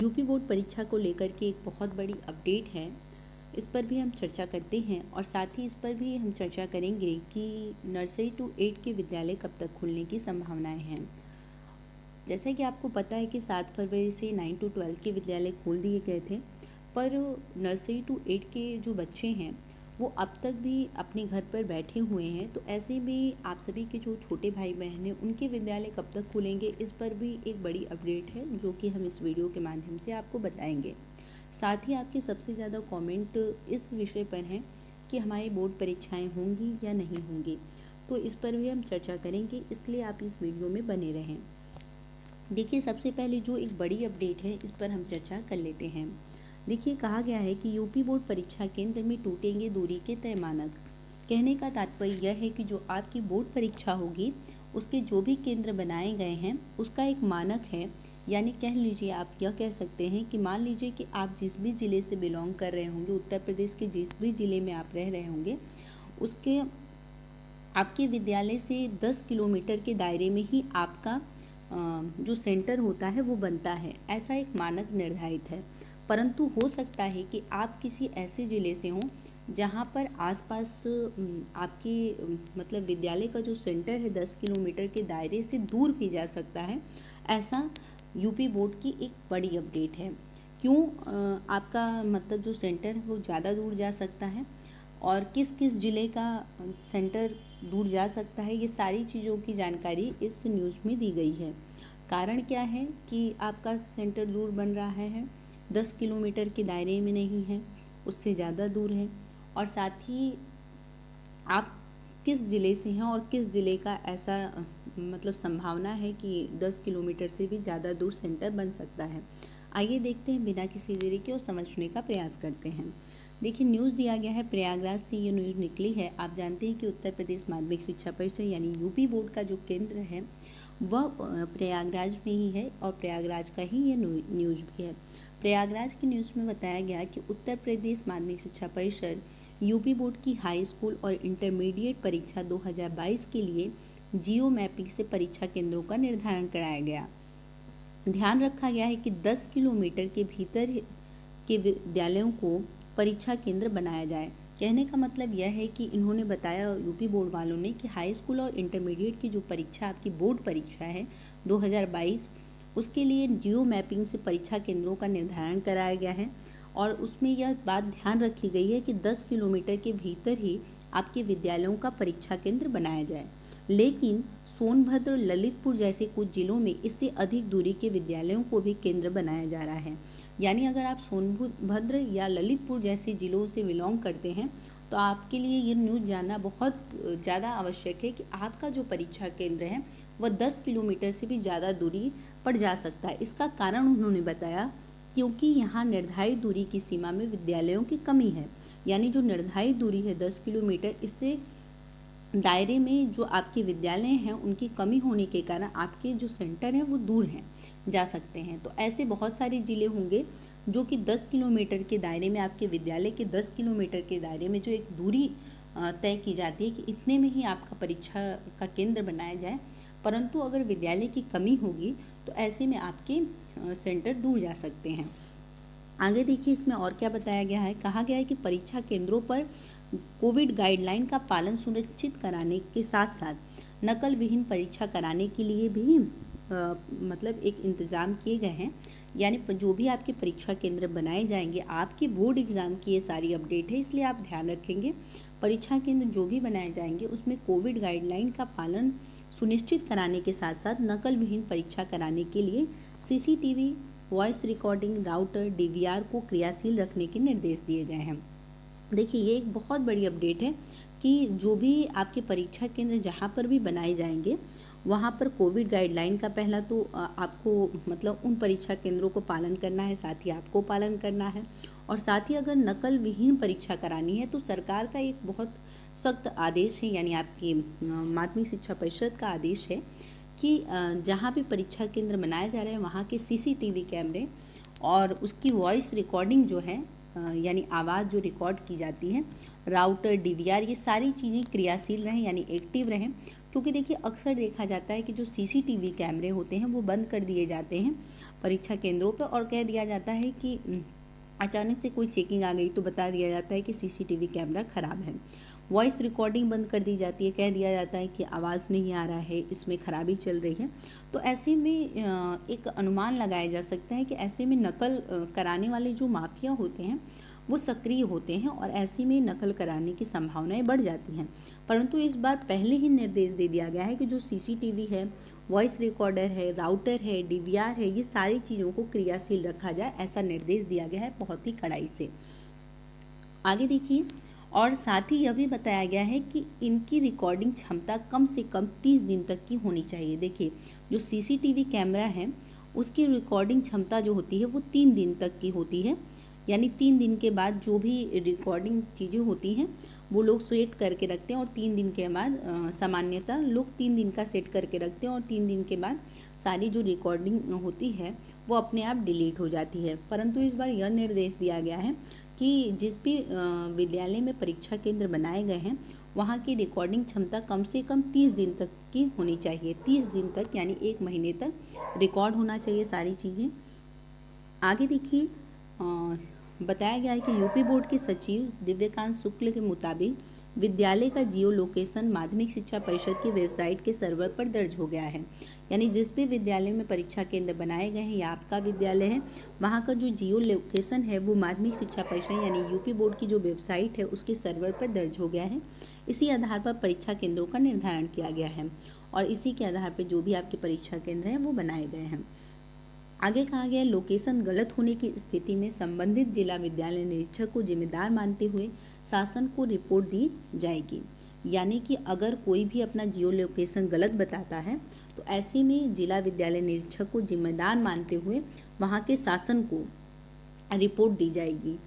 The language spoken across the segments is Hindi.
यूपी बोर्ड परीक्षा को लेकर के एक बहुत बड़ी अपडेट है। इस पर भी हम चर्चा करते हैं और साथ ही इस पर भी हम चर्चा करेंगे कि नर्सरी टू 8 के विद्यालय कब तक खुलने की संभावनाएं हैं। जैसा कि आपको पता है कि 7 फरवरी से 9 टू 12 के विद्यालय खोल दिए गए थे, पर नर्सरी टू 8 के जो बच्चे हैं वो अब तक भी अपने घर पर बैठे हुए हैं। तो ऐसे में आप सभी के जो छोटे भाई बहन हैं उनके विद्यालय कब तक खुलेंगे, इस पर भी एक बड़ी अपडेट है जो कि हम इस वीडियो के माध्यम से आपको बताएंगे। साथ ही आपके सबसे ज़्यादा कमेंट इस विषय पर हैं कि हमारी बोर्ड परीक्षाएं होंगी या नहीं होंगी, तो इस पर भी हम चर्चा करेंगे, इसलिए आप इस वीडियो में बने रहें। देखिए, सबसे पहले जो एक बड़ी अपडेट है इस पर हम चर्चा कर लेते हैं। देखिए, कहा गया है कि यूपी बोर्ड परीक्षा केंद्र में टूटेंगे दूरी के तय मानक। कहने का तात्पर्य यह है कि जो आपकी बोर्ड परीक्षा होगी उसके जो भी केंद्र बनाए गए हैं उसका एक मानक है। यानी कह लीजिए, आप यह कह सकते हैं कि मान लीजिए कि आप जिस भी ज़िले से बिलोंग कर रहे होंगे, उत्तर प्रदेश के जिस भी ज़िले में आप रह रहे होंगे, उसके आपके विद्यालय से 10 किलोमीटर के दायरे में ही आपका जो सेंटर होता है वो बनता है। ऐसा एक मानक निर्धारित है। परंतु हो सकता है कि आप किसी ऐसे ज़िले से हों जहाँ पर आसपास आपके मतलब विद्यालय का जो सेंटर है 10 किलोमीटर के दायरे से दूर भी जा सकता है। ऐसा यूपी बोर्ड की एक बड़ी अपडेट है। क्यों आपका मतलब जो सेंटर है वो ज़्यादा दूर जा सकता है और किस किस ज़िले का सेंटर दूर जा सकता है, ये सारी चीज़ों की जानकारी इस न्यूज़ में दी गई है। कारण क्या है कि आपका सेंटर दूर बन रहा है, 10 किलोमीटर के दायरे में नहीं है, उससे ज़्यादा दूर है, और साथ ही आप किस ज़िले से हैं और किस ज़िले का ऐसा मतलब संभावना है कि 10 किलोमीटर से भी ज़्यादा दूर सेंटर बन सकता है। आइए देखते हैं, बिना किसी देरी के और समझने का प्रयास करते हैं। देखिए, न्यूज़ दिया गया है, प्रयागराज से ये न्यूज़ निकली है। आप जानते हैं कि उत्तर प्रदेश माध्यमिक शिक्षा परिषद यानी यूपी बोर्ड का जो केंद्र है वह प्रयागराज में ही है और प्रयागराज का ही ये न्यूज़ भी है। प्रयागराज की न्यूज़ में बताया गया कि उत्तर प्रदेश माध्यमिक शिक्षा परिषद यूपी बोर्ड की हाई स्कूल और इंटरमीडिएट परीक्षा 2022 के लिए जियो मैपिंग से परीक्षा केंद्रों का निर्धारण कराया गया। ध्यान रखा गया है कि 10 किलोमीटर के भीतर के विद्यालयों को परीक्षा केंद्र बनाया जाए। कहने का मतलब यह है कि इन्होंने बताया, यूपी बोर्ड वालों ने, कि हाई स्कूल और इंटरमीडिएट की जो परीक्षा आपकी बोर्ड परीक्षा है 2022, उसके लिए जियो मैपिंग से परीक्षा केंद्रों का निर्धारण कराया गया है और उसमें यह बात ध्यान रखी गई है कि 10 किलोमीटर के भीतर ही आपके विद्यालयों का परीक्षा केंद्र बनाया जाए। लेकिन सोनभद्र, ललितपुर जैसे कुछ जिलों में इससे अधिक दूरी के विद्यालयों को भी केंद्र बनाया जा रहा है। यानी अगर आप सोनभद्र या ललितपुर जैसे ज़िलों से बिलोंग करते हैं तो आपके लिए ये न्यूज़ जानना बहुत ज़्यादा आवश्यक है कि आपका जो परीक्षा केंद्र है वह 10 किलोमीटर से भी ज़्यादा दूरी पर जा सकता है। इसका कारण उन्होंने बताया क्योंकि यहाँ निर्धारित दूरी की सीमा में विद्यालयों की कमी है। यानी जो निर्धारित दूरी है 10 किलोमीटर, इससे दायरे में जो आपके विद्यालय हैं उनकी कमी होने के कारण आपके जो सेंटर हैं वो दूर हैं, जा सकते हैं। तो ऐसे बहुत सारे ज़िले होंगे जो कि 10 किलोमीटर के दायरे में, आपके विद्यालय के 10 किलोमीटर के दायरे में जो एक दूरी तय की जाती है कि इतने में ही आपका परीक्षा का केंद्र बनाया जाए, परंतु अगर विद्यालय की कमी होगी तो ऐसे में आपके सेंटर दूर जा सकते हैं। आगे देखिए, इसमें और क्या बताया गया है। कहा गया है कि परीक्षा केंद्रों पर कोविड गाइडलाइन का पालन सुनिश्चित कराने के साथ साथ नकल विहीन परीक्षा कराने के लिए भी मतलब एक इंतज़ाम किए गए हैं। यानी जो भी आपके परीक्षा केंद्र बनाए जाएंगे, आपकी बोर्ड एग्ज़ाम की ये सारी अपडेट है, इसलिए आप ध्यान रखेंगे। परीक्षा केंद्र जो भी बनाए जाएंगे उसमें कोविड गाइडलाइन का पालन सुनिश्चित कराने के साथ साथ नकल विहीन परीक्षा कराने के लिए CCTV, voice recording, router, DVR को क्रियाशील रखने के निर्देश दिए गए हैं। देखिए, ये एक बहुत बड़ी अपडेट है कि जो भी आपके परीक्षा केंद्र जहाँ पर भी बनाए जाएंगे वहाँ पर कोविड गाइडलाइन का पहला तो आपको मतलब उन परीक्षा केंद्रों को पालन करना है, साथ ही आपको पालन करना है। और साथ ही अगर नकल विहीन परीक्षा करानी है तो सरकार का एक बहुत सख्त आदेश है, यानी आपकी माध्यमिक शिक्षा परिषद का आदेश है कि जहाँ भी परीक्षा केंद्र बनाया जा रहा है वहाँ के CCTV कैमरे और उसकी वॉइस रिकॉर्डिंग जो है, यानी आवाज़ जो रिकॉर्ड की जाती है, राउटर, DVR, ये सारी चीज़ें क्रियाशील रहें, यानी एक्टिव रहें। क्योंकि देखिए, अक्सर देखा जाता है कि जो CCTV कैमरे होते हैं वो बंद कर दिए जाते हैं, परीक्षा केंद्रों पर और कह दिया जाता है कि अचानक से कोई चेकिंग आ गई तो बता दिया जाता है कि सीसीटीवी कैमरा ख़राब है। वॉइस रिकॉर्डिंग बंद कर दी जाती है, कह दिया जाता है कि आवाज़ नहीं आ रहा है, इसमें खराबी चल रही है। तो ऐसे में एक अनुमान लगाया जा सकता है कि ऐसे में नकल कराने वाले जो माफिया होते हैं वो सक्रिय होते हैं और ऐसे में नकल कराने की संभावनाएं बढ़ जाती हैं। परंतु इस बार पहले ही निर्देश दे दिया गया है कि जो सीसीटीवी है, वॉइस रिकॉर्डर है, राउटर है, डीवीआर है, ये सारी चीज़ों को क्रियाशील रखा जाए, ऐसा निर्देश दिया गया है बहुत ही कड़ाई से। आगे देखिए, और साथ ही यह भी बताया गया है कि इनकी रिकॉर्डिंग क्षमता कम से कम 30 दिन तक की होनी चाहिए। देखिए, जो सीसीटीवी कैमरा है उसकी रिकॉर्डिंग क्षमता जो होती है वो 3 दिन तक की होती है, यानी 3 दिन के बाद जो भी रिकॉर्डिंग चीज़ें होती हैं वो लोग सेट करके रखते हैं और 3 दिन के बाद सामान्यतः लोग 3 दिन का सेट करके रखते हैं और 3 दिन के बाद सारी जो रिकॉर्डिंग होती है वो अपने आप डिलीट हो जाती है। परंतु इस बार यह निर्देश दिया गया है कि जिस भी विद्यालय में परीक्षा केंद्र बनाए गए हैं वहाँ की रिकॉर्डिंग क्षमता कम से कम 30 दिन तक की होनी चाहिए। 30 दिन तक यानी 1 महीने तक रिकॉर्ड होना चाहिए सारी चीज़ें। आगे देखिए, बताया गया है कि यूपी बोर्ड के सचिव दिव्यकांत शुक्ल के मुताबिक विद्यालय का जियो लोकेशन माध्यमिक शिक्षा परिषद की वेबसाइट के सर्वर पर दर्ज हो गया है। यानी जिस भी विद्यालय में परीक्षा केंद्र बनाए गए हैं या आपका विद्यालय है वहाँ का जो जियो लोकेशन है वो माध्यमिक शिक्षा परिषद यानी यूपी बोर्ड की जो वेबसाइट है उसके सर्वर पर दर्ज हो गया है। इसी आधार पर परीक्षा केंद्रों का निर्धारण किया गया है और इसी के आधार पर जो भी आपके परीक्षा केंद्र हैं वो बनाए गए हैं। आगे कहा गया, लोकेशन गलत होने की स्थिति में संबंधित जिला विद्यालय निरीक्षक को जिम्मेदार मानते हुए शासन को रिपोर्ट दी जाएगी। यानी कि अगर कोई भी अपना जियो लोकेशन गलत बताता है तो ऐसे में जिला विद्यालय निरीक्षक को जिम्मेदार मानते हुए वहाँ के शासन को रिपोर्ट दी जाएगी।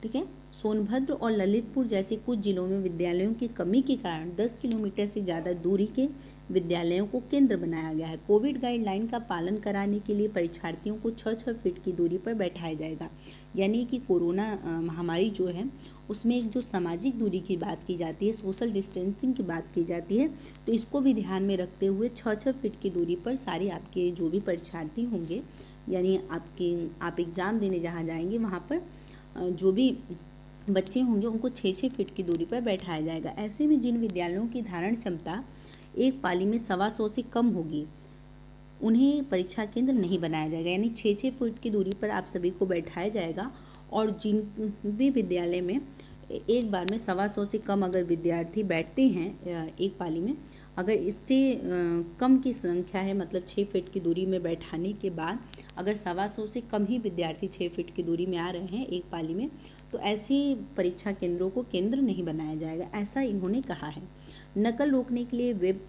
ठीक है। सोनभद्र और ललितपुर जैसे कुछ जिलों में विद्यालयों की कमी के कारण 10 किलोमीटर से ज़्यादा दूरी के विद्यालयों को केंद्र बनाया गया है। कोविड गाइडलाइन का पालन कराने के लिए परीक्षार्थियों को 6-6 फीट की दूरी पर बैठाया जाएगा। यानी कि कोरोना महामारी जो है उसमें एक जो सामाजिक दूरी की बात की जाती है, सोशल डिस्टेंसिंग की बात की जाती है, तो इसको भी ध्यान में रखते हुए 6-6 फीट की दूरी पर सारे आपके जो भी परीक्षार्थी होंगे, यानी आप एग्ज़ाम देने जहाँ जाएंगे वहाँ पर जो भी बच्चे होंगे उनको 6-6 फीट की दूरी पर बैठाया जाएगा। ऐसे में जिन विद्यालयों की धारण क्षमता एक पाली में 125 से कम होगी उन्हें परीक्षा केंद्र नहीं बनाया जाएगा। यानी 6-6 फीट की दूरी पर आप सभी को बैठाया जाएगा और जिन भी विद्यालय में एक बार में 125 से कम अगर विद्यार्थी बैठते हैं एक पाली में, अगर इससे कम की संख्या है मतलब 6 फीट की दूरी में बैठाने के बाद अगर 125 से कम ही विद्यार्थी 6 फीट की दूरी में आ रहे हैं एक पाली में, तो ऐसी परीक्षा केंद्रों को केंद्र नहीं बनाया जाएगा, ऐसा इन्होंने कहा है। नकल रोकने के लिए वेब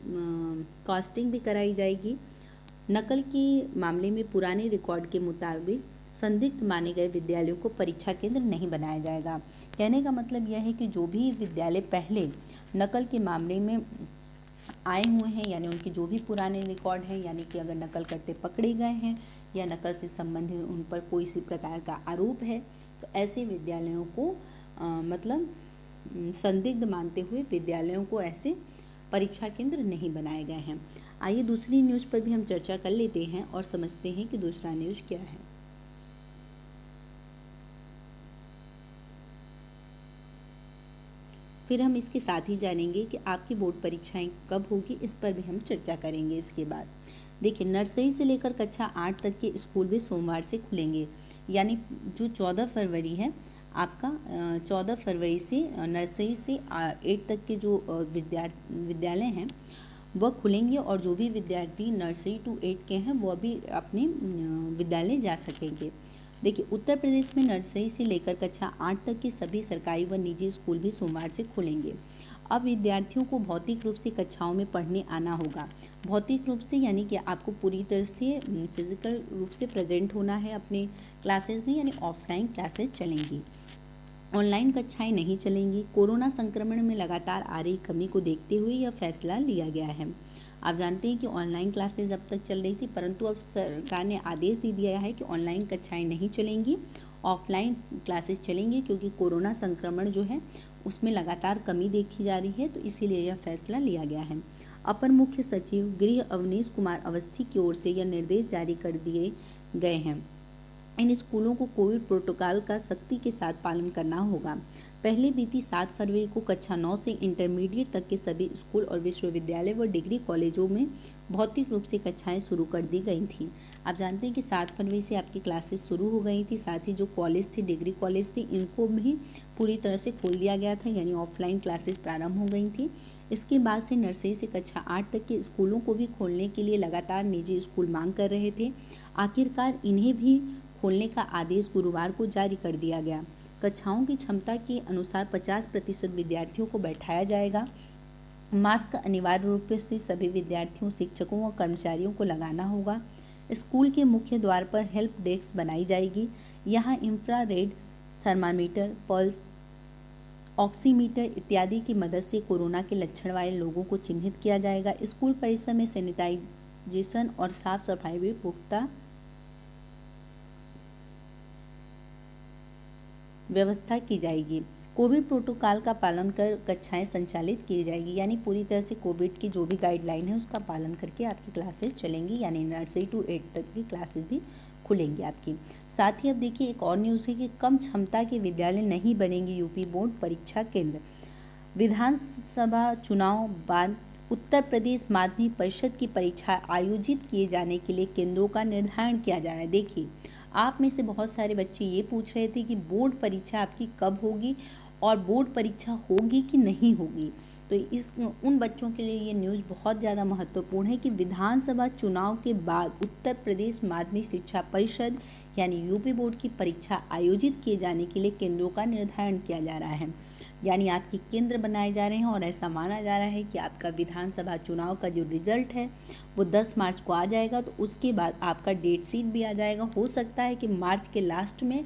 कास्टिंग भी कराई जाएगी। नकल के मामले में पुराने रिकॉर्ड के मुताबिक संदिग्ध माने गए विद्यालयों को परीक्षा केंद्र नहीं बनाया जाएगा। कहने का मतलब यह है कि जो भी विद्यालय पहले नकल के मामले में आए हुए हैं, यानी उनके जो भी पुराने रिकॉर्ड हैं, यानी कि अगर नकल करते पकड़े गए हैं या नकल से संबंधित उन पर कोई सी प्रकार का आरोप है, तो ऐसे विद्यालयों को संदिग्ध मानते हुए विद्यालयों को ऐसे परीक्षा केंद्र नहीं बनाए गए हैं। आइए दूसरी न्यूज़ पर भी हम चर्चा कर लेते हैं और समझते हैं कि दूसरा न्यूज़ क्या है। फिर हम इसके साथ ही जानेंगे कि आपकी बोर्ड परीक्षाएं कब होगी, इस पर भी हम चर्चा करेंगे। इसके बाद देखिए, नर्सरी से लेकर कक्षा 8 तक के स्कूल भी सोमवार से खुलेंगे। यानी जो 14 फरवरी है आपका 14 फरवरी से नर्सरी से 8 तक के जो विद्यालय हैं वह खुलेंगे और जो भी विद्यार्थी नर्सरी टू 8 के हैं वो भी अपने विद्यालय जा सकेंगे। देखिए, उत्तर प्रदेश में नर्सरी से लेकर कक्षा 8 तक के सभी सरकारी व निजी स्कूल भी सोमवार से खुलेंगे। अब विद्यार्थियों को भौतिक रूप से कक्षाओं में पढ़ने आना होगा। भौतिक रूप से यानी कि आपको पूरी तरह से फिजिकल रूप से प्रेजेंट होना है अपने क्लासेस में, यानी ऑफलाइन क्लासेस चलेंगी। ऑनलाइन कक्षाएं नहीं चलेंगी। कोरोना संक्रमण में लगातार आ रही कमी को देखते हुए यह फैसला लिया गया है। आप जानते हैं कि ऑनलाइन क्लासेस अब तक चल रही थी, परंतु अब सरकार ने आदेश दे दिया है कि ऑनलाइन कक्षाएं नहीं चलेंगी, ऑफलाइन क्लासेस चलेंगी, क्योंकि कोरोना संक्रमण जो है उसमें लगातार कमी देखी जा रही है, तो इसीलिए यह फैसला लिया गया है। अपर मुख्य सचिव गृह अवनीश कुमार अवस्थी की ओर से यह निर्देश जारी कर दिए गए हैं। इन स्कूलों को कोविड प्रोटोकॉल का सख्ती के साथ पालन करना होगा। पहले बीती 7 फरवरी को कक्षा 9 से इंटरमीडिएट तक के सभी स्कूल और विश्वविद्यालय व डिग्री कॉलेजों में भौतिक रूप से कक्षाएं शुरू कर दी गई थीं। आप जानते हैं कि 7 फरवरी से आपकी क्लासेस शुरू हो गई थी। साथ ही जो कॉलेज थे, डिग्री कॉलेज थे, इनको भी पूरी तरह से खोल दिया गया था, यानी ऑफलाइन क्लासेस प्रारंभ हो गई थी। इसके बाद से नर्सरी से कक्षा 8 तक के स्कूलों को भी खोलने के लिए लगातार निजी स्कूल मांग कर रहे थे। आखिरकार इन्हें भी खोलने का आदेश गुरुवार को जारी कर दिया गया। कक्षाओं की क्षमता के अनुसार 50% विद्यार्थियों को बैठाया जाएगा। मास्क अनिवार्य रूप से सभी विद्यार्थियों, शिक्षकों व कर्मचारियों को लगाना होगा। स्कूल के मुख्य द्वार पर हेल्प डेस्क बनाई जाएगी। यहाँ इंफ्रारेड थर्मामीटर, पल्स ऑक्सीमीटर इत्यादि की मदद से कोरोना के लक्षण वाले लोगों को चिन्हित किया जाएगा। स्कूल परिसर में सैनिटाइजेशन और साफ सफाई भी पुख्ता व्यवस्था की जाएगी। कोविड प्रोटोकॉल का पालन कर कक्षाएं संचालित की जाएगी, यानी पूरी तरह से कोविड की जो भी गाइडलाइन है उसका पालन करके आपकी क्लासेस चलेंगी, यानी नर्सरी टू 8 तक की क्लासेस भी खुलेंगी आपकी। साथ ही अब देखिए एक और न्यूज़ है कि कम क्षमता के विद्यालय नहीं बनेंगे यूपी बोर्ड परीक्षा केंद्र। विधानसभा चुनाव बाद उत्तर प्रदेश माध्यमिक परिषद की परीक्षा आयोजित किए जाने के लिए केंद्रों का निर्धारण किया जा रहा है। देखिए, आप में से बहुत सारे बच्चे ये पूछ रहे थे कि बोर्ड परीक्षा आपकी कब होगी और बोर्ड परीक्षा होगी कि नहीं होगी। तो उन बच्चों के लिए ये न्यूज़ बहुत ज़्यादा महत्वपूर्ण है कि विधानसभा चुनाव के बाद उत्तर प्रदेश माध्यमिक शिक्षा परिषद यानी यूपी बोर्ड की परीक्षा आयोजित किए जाने के लिए केंद्रों का निर्धारण किया जा रहा है, यानी आपके केंद्र बनाए जा रहे हैं। और ऐसा माना जा रहा है कि आपका विधानसभा चुनाव का जो रिजल्ट है वो 10 मार्च को आ जाएगा, तो उसके बाद आपका डेट शीट भी आ जाएगा। हो सकता है कि मार्च के लास्ट में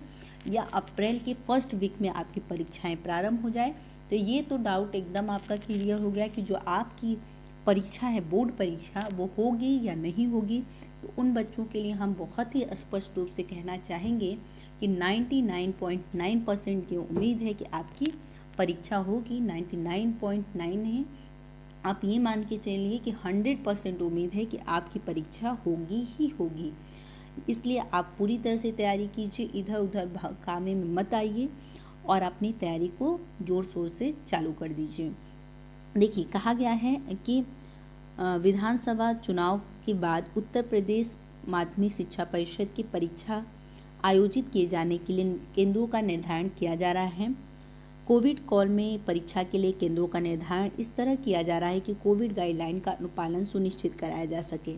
या अप्रैल के फर्स्ट वीक में आपकी परीक्षाएं प्रारंभ हो जाए। तो ये तो डाउट एकदम आपका क्लियर हो गया कि जो आपकी परीक्षा है, बोर्ड परीक्षा, वो होगी या नहीं होगी। तो उन बच्चों के लिए हम बहुत ही स्पष्ट रूप से कहना चाहेंगे कि 99.9% की उम्मीद है कि आपकी परीक्षा होगी। 99.9 नहीं, आप ये मान के चलिए कि 100% उम्मीद है कि आपकी परीक्षा होगी ही होगी। इसलिए आप पूरी तरह से तैयारी कीजिए, इधर उधर कामे में मत आइए और अपनी तैयारी को जोर शोर से चालू कर दीजिए। देखिए, कहा गया है कि विधानसभा चुनाव के बाद उत्तर प्रदेश माध्यमिक शिक्षा परिषद की परीक्षा आयोजित किए जाने के लिए केंद्रों का निर्धारण किया जा रहा है। कोविड काल में परीक्षा के लिए केंद्रों का निर्धारण इस तरह किया जा रहा है कि कोविड गाइडलाइन का अनुपालन सुनिश्चित कराया जा सके।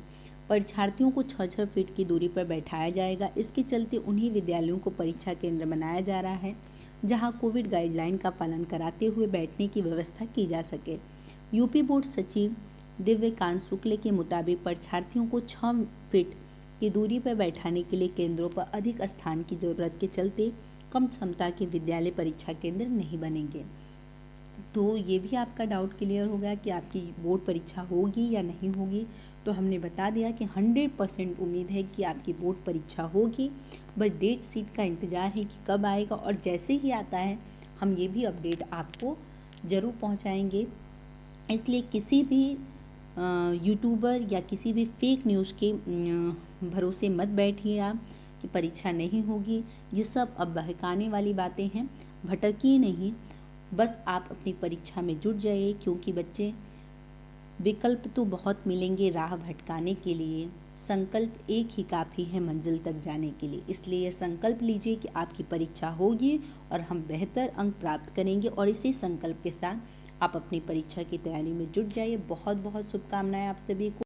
परीक्षार्थियों को 6-6 फीट की दूरी पर बैठाया जाएगा। इसके चलते उन्हीं विद्यालयों को परीक्षा केंद्र बनाया जा रहा है जहां कोविड गाइडलाइन का पालन कराते हुए बैठने की व्यवस्था की जा सके। यूपी बोर्ड सचिव दिव्यकांत शुक्ल के मुताबिक परीक्षार्थियों को 6 फीट की दूरी पर बैठाने के लिए केंद्रों पर अधिक स्थान की जरूरत के चलते कम क्षमता के विद्यालय परीक्षा केंद्र नहीं बनेंगे। तो ये भी आपका डाउट क्लियर हो गया कि आपकी बोर्ड परीक्षा होगी या नहीं होगी। तो हमने बता दिया कि 100% उम्मीद है कि आपकी बोर्ड परीक्षा होगी, बस डेट शीट का इंतज़ार है कि कब आएगा, और जैसे ही आता है हम ये भी अपडेट आपको ज़रूर पहुंचाएंगे। इसलिए किसी भी यूट्यूबर या किसी भी फेक न्यूज़ के भरोसे मत बैठिए आप कि परीक्षा नहीं होगी। ये सब अब बहकाने वाली बातें हैं, भटकिए नहीं, बस आप अपनी परीक्षा में जुट जाइए। क्योंकि बच्चे, विकल्प तो बहुत मिलेंगे राह भटकाने के लिए, संकल्प एक ही काफ़ी है मंजिल तक जाने के लिए। इसलिए यह संकल्प लीजिए कि आपकी परीक्षा होगी और हम बेहतर अंक प्राप्त करेंगे, और इसी संकल्प के साथ आप अपनी परीक्षा की तैयारी में जुट जाइए। बहुत बहुत शुभकामनाएं आप सभी को।